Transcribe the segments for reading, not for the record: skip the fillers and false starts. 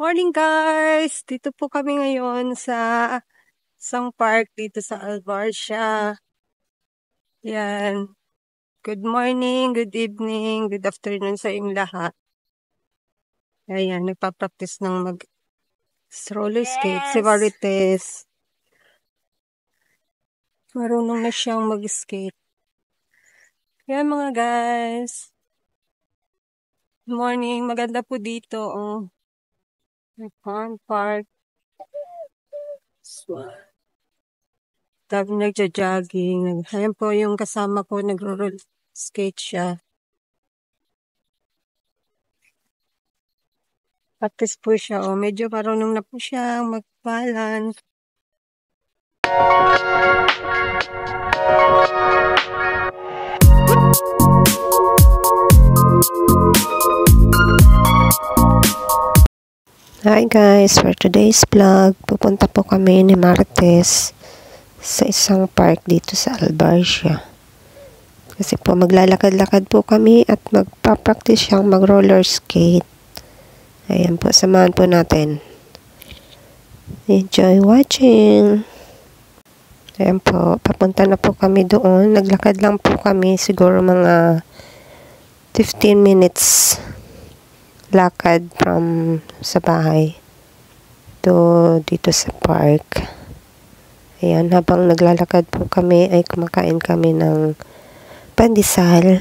Morning guys! Dito po kami ngayon sa isang park dito sa Albarcia. Yan. Good morning, good evening, good afternoon sa inyong lahat. Ayan, nagpa-practice ng roller skate. Si Marites. Marunong na siyang mag-skate. Yan mga guys. Good morning. Maganda po dito. Oh. Fun park. Dami nagja-jogging. Ayan po yung kasama ko, nagro-roll skate siya. Practice po siya. O, medyo marunong na po siya mag-balance. Hi guys, for today's vlog, pupunta po kami ni Marites sa isang park dito sa Albarcia. Kasi po maglalakad-lakad po kami at magpa-practice siyang mag-roller skate. Ayan po, samahan po natin. Enjoy watching! Ayan po, papunta na po kami doon. Naglakad lang po kami, siguro mga 15 minutes lakad from sa bahay dito sa park. Ayan, habang naglalakad po kami ay kumakain kami ng pandesal.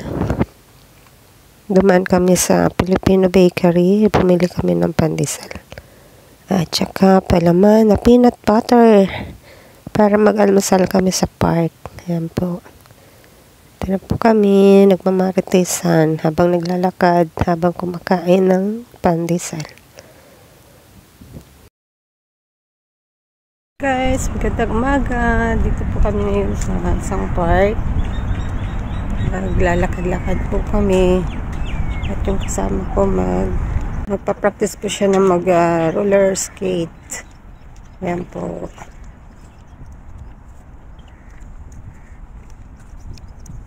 Dumaan kami sa Filipino Bakery, bumili kami ng pandesal at saka palaman na peanut butter para mag-almusal kami sa park. Ayan po. Tara po kami, nagmamaritesan habang naglalakad, habang kumakain ng pandesal. Guys, magandang umaga. Dito po kami ngayon sa isang park. Naglalakad-lakad po kami. At yung kasama ko magpa-practice po siya ng mag-roller skate. Ayan po.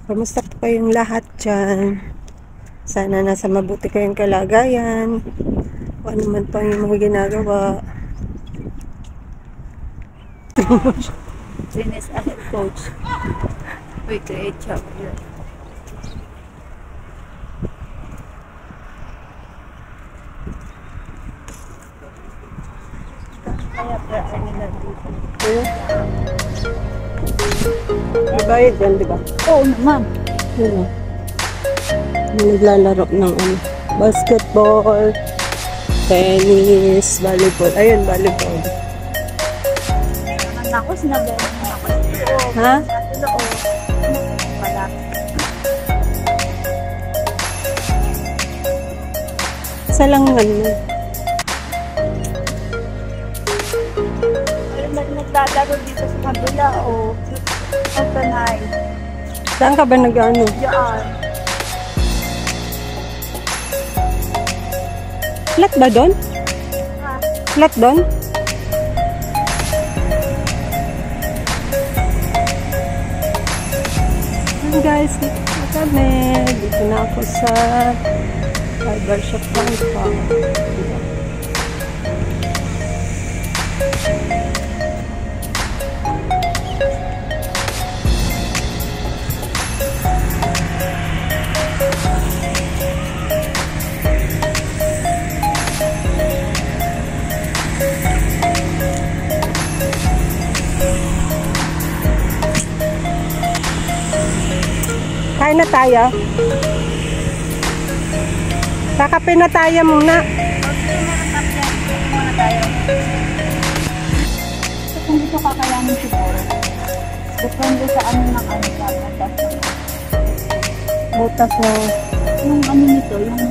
Kamusta po kayong lahat dyan? Sana nasa mabuti kayong kalagayan. Kung ano man pang yung mga ginagawa. Dennis ahead coach. We create job here. Kaya para nila dito. Ibayad yan, di ba? Oo naman. Yun o. Naglalaro ng basketball, tennis, volleyball. Ayun, volleyball. Naman ako, sinabi naman ako. Ha? Oo. Pala. Isa lang ano. Naglalaro dito sa kabila o openay. Saan ka ba nag-ano? Diyan. Flat ba doon? Ha? Flat doon? Hi guys, dito na kami. Dito na ako sa Albarcia Park. Kain na tayo. Kakape na tayo muna. Kung dito kakayanin siguro, depende sa ano ng ano sa butas. Butas mo. Yung ano nito, yung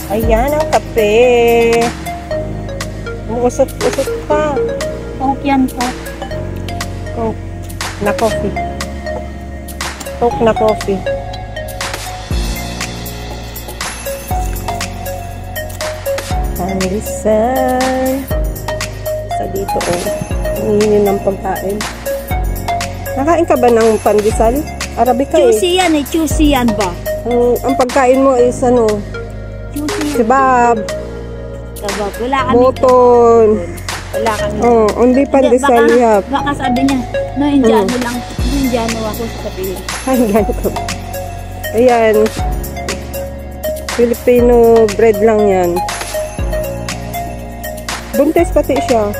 Ayan ang kape. Umusot-usot pa. Coke yan po. Coke na coffee. Coke na coffee. Pandesal. Sa dito Hingin ng pagkain. Nakain ka ba ng pandesal? Arabica Juicy yan eh. Juicy yan ba? Ang pagkain mo is ano? Sushi. Kebab, Kabab. Wala kami. moton. Wala kami. Oh, hindi pandesal yap. Baka sabi niya, no, Indiano lang. No, Indiano ako sasabihin. Ay, ganito. Ayan. Filipino bread lang yan. Buntes pati siya.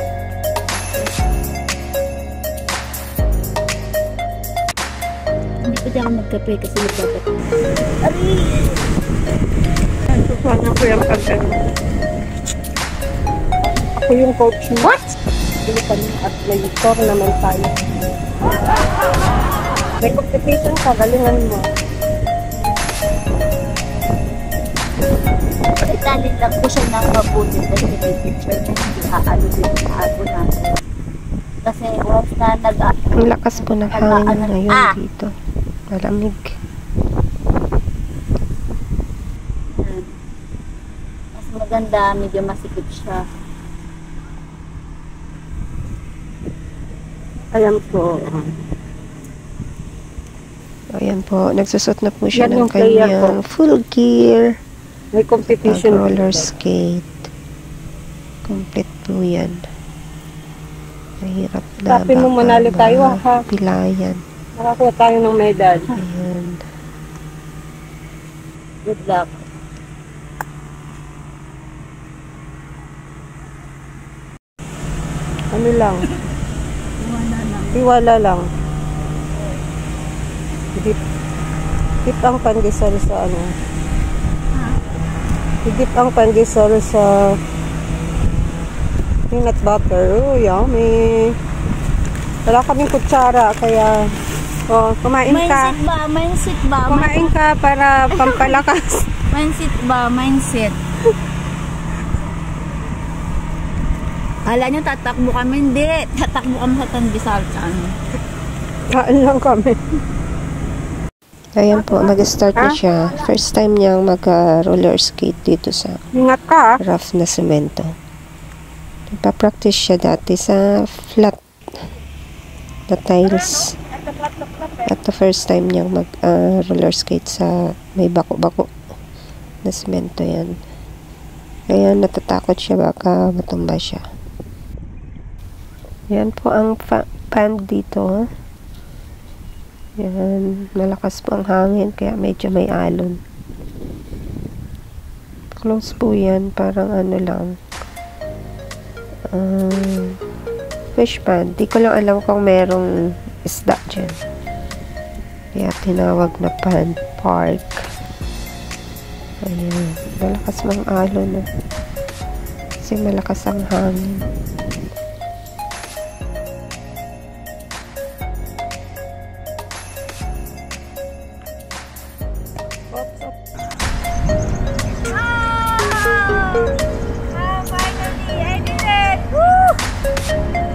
Hindi pa ako magkape kasi nagbabat. Susana ko yung pagkain. Ako yung coach mo. What? Pilipan mo at may score naman tayo. May competition ka, galingan mo. Italin lang po siya ng mabuti kasi may picture na hindi aalo din sa ako namin. Kasi once na Ang lakas po ng hangin ngayon dito. Malamig. mas maganda, medyo masikip siya. Ayan po. Ayan po, nagsusot na po siya Yan ng yung player kanyang full gear. May competition. Roller skate. Complete po yan. Mahirap na. Tapin mo, baka manalo tayo, ha? pilayan. Nakakuha tayo ng medal. Ayan. Good luck. Ano lang? Wala lang. Tiwala lang. Dip ang pandesal sa ano. Dip ang pandesal sa peanut butter. Oh, yummy. Wala kaming kutsara, kaya kumain ka. Mindset ba? Kumain ka para pampalakas. Mindset ba? Mindset. Kala nyo tatakbo kami? Hindi. Tatakbo kami sa Tandisal. Kain lang kami. Ayan po, nag-start na siya. First time niyang mag-roller skate dito sa Ingat ka. rough na semento. Nagpa-practice siya dati sa flat na tiles. At the first time niyang mag-roller skate sa may bako-bako na semento yan. Kaya natatakot siya baka matumba siya. Yan po ang pan dito. Yan, malakas po ang hangin kaya medyo may alon. Close po yan, parang ano lang. Fish pond. Di ko lang alam kung merong isda dyan. Kaya tinawag na pond park. Ayan, malakas mang alon na. Kasi malakas ang hangin.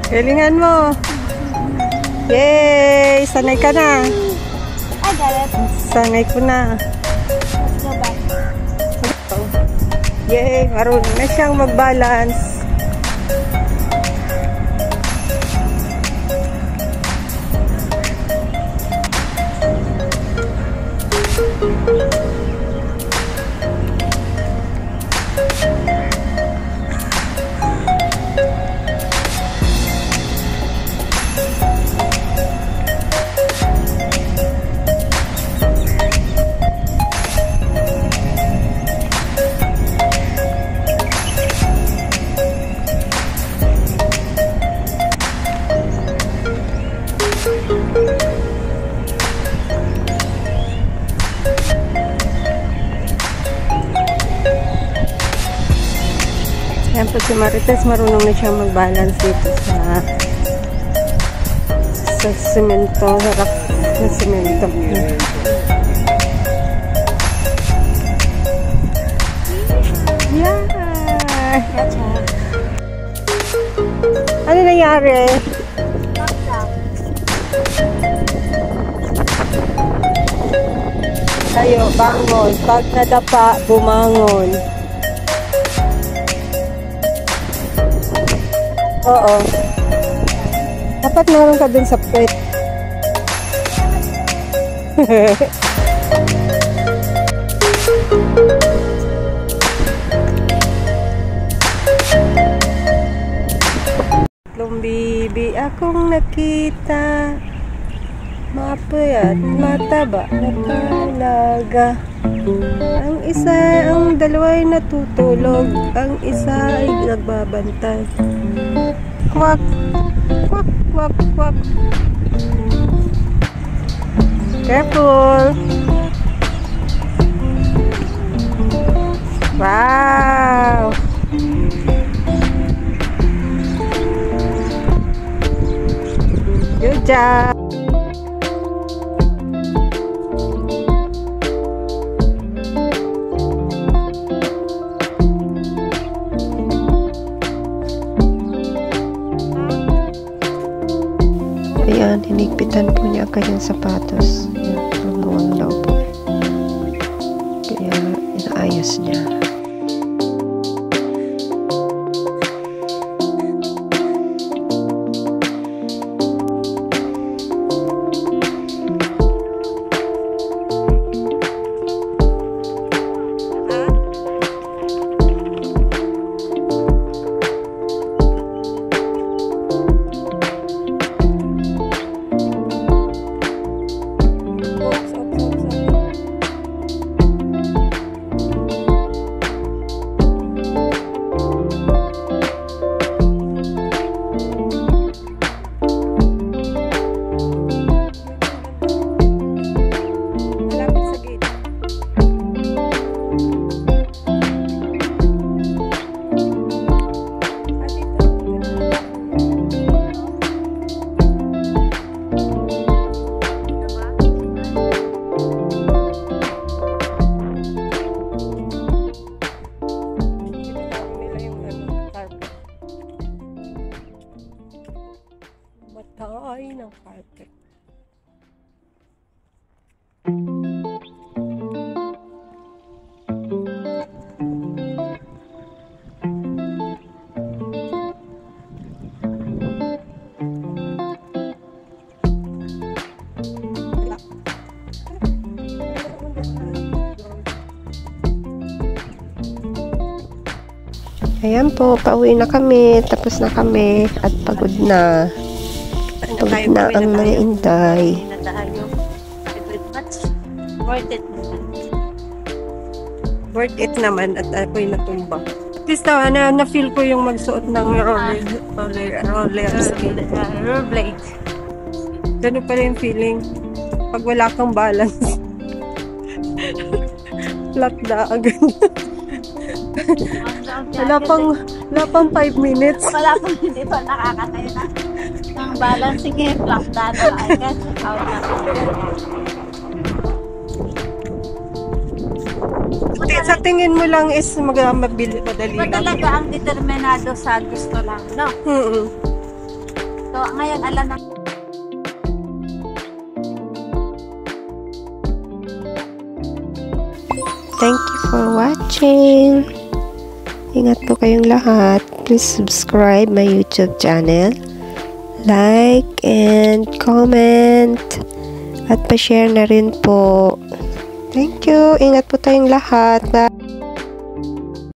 Galingan mo. Yay! Sanay ka na. I got it. Sanay ko na. Let's go back. Yay! Marunong na siyang mag-balance. Yan po si Marites, marunong na siyang mag-balance dito sa semento, harap ng semento. Yeah! Ano nangyari? Tayo, bangon. Pag nadapa, bumangon. Oo. Dapat meron ka dun sa puwet. Wala akong nakita. Mapayat, mataba, nakalaga. Ang dalawa ay natutulog. Ang isa ay nagbabantay. Kwak, kwak, kwak, kwak. Careful. Wow. Good job. Ayan, hinigpitan po niya ang kanyang sapatos. Ayan, lumuwang daw po. Kaya, inaayos niya. Matay ng carpet. Ayan po, pauwi na kami. Tapos na kami at pagod na. Pagod na ang mga inday. Na tayo. Worth it. Worth it naman at ako'y natumba. At least na-feel ko yung magsuot ng roller skate. Rollerblade. Ganun pa rin yung feeling pag wala kang balance. Flat na agad. Wala pang 5 minutes. Wala pang hindi pa nakakatayo na. Ang balancing eh, flat data. I guess, out na. Sa tingin mo lang is madali Iba lang. talaga ang determinado sa gusto lang, no? So, ngayon, alam na. Thank you for watching. Ingat po kayong lahat. Please subscribe my YouTube channel. Like and comment. At pa-share na rin po. Thank you. Ingat po tayong lahat. Bye.